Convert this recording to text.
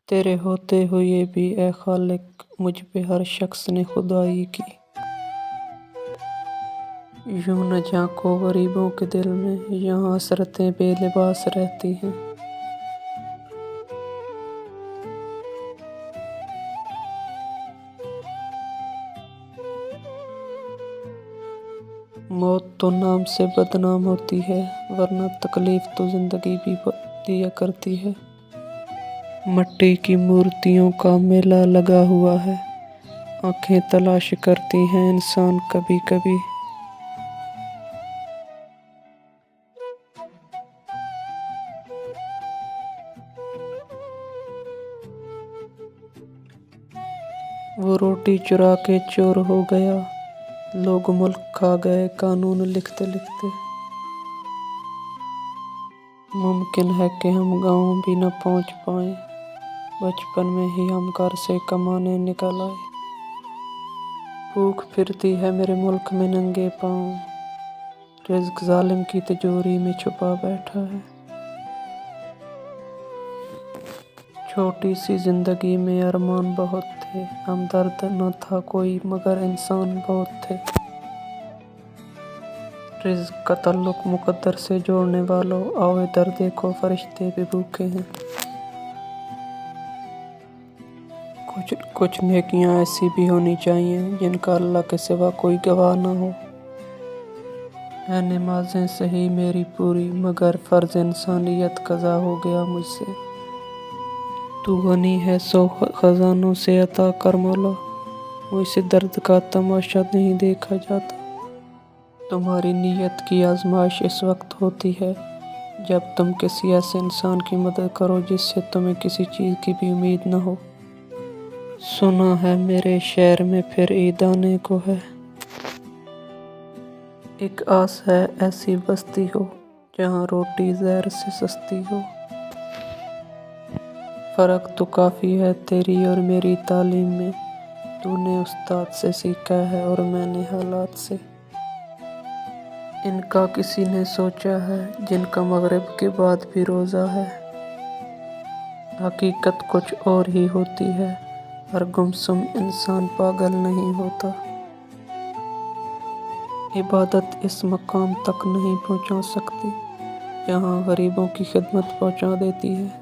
तेरे होते हुए भी ए खालिक मुझ पे हर शख्स ने खुदाई की। यूं न झांको गरीबों के दिल में, यहाँ हसरतें बेलिबास रहती हैं। मौत तो नाम से बदनाम होती है, वरना तकलीफ तो जिंदगी भी दिया करती है। मिट्टी की मूर्तियों का मेला लगा हुआ है, आंखें तलाश करती हैं इंसान कभी कभी। वो रोटी चुरा के चोर हो गया, लोग मुल्क खा गए कानून लिखते लिखते। मुमकिन है कि हम गाँव भी न पहुँच पाएं, बचपन में ही हम घर से कमाने निकल आए। भूख फिरती है मेरे मुल्क में नंगे पाँव, रिज़्क जालिम की तिजोरी में छुपा बैठा है। छोटी सी जिंदगी में अरमान बहुत थे, हमदर्द न था कोई मगर इंसान बहुत थे। रिज़्क का ताल्लुक मुकद्दर से जोड़ने वालों, आओ इधर देखो फरिश्ते भी भूखे हैं। कुछ नेकियां ऐसी भी होनी चाहिए जिनका अल्लाह के सिवा कोई गवाह ना हो। है नमाज़ें सही मेरी पूरी, मगर फ़र्ज़ इंसानियत क़ज़ा हो गया मुझसे। तू गनी है सौ खजानों से अता कर मौला, मुझसे दर्द का तमाशा नहीं देखा जाता। तुम्हारी नीयत की आजमाइश इस वक्त होती है जब तुम किसी ऐसे इंसान की मदद करो जिससे तुम्हें किसी चीज़ की भी उम्मीद न हो। सुना है मेरे शहर में फिर ईद आने को है, एक आस है ऐसी बस्ती हो जहाँ रोटी ज़हर से सस्ती हो। फ़र्क तो काफ़ी है तेरी और मेरी तालीम में, तूने उस्ताद से सीखा है और मैंने हालात से। इनका किसी ने सोचा है जिनका मगरिब के बाद भी रोज़ा है। हकीकत कुछ और ही होती है, हर गुमसुम इंसान पागल नहीं होता। इबादत इस मकाम तक नहीं पहुंचा सकती जहां गरीबों की खिदमत पहुंचा देती है।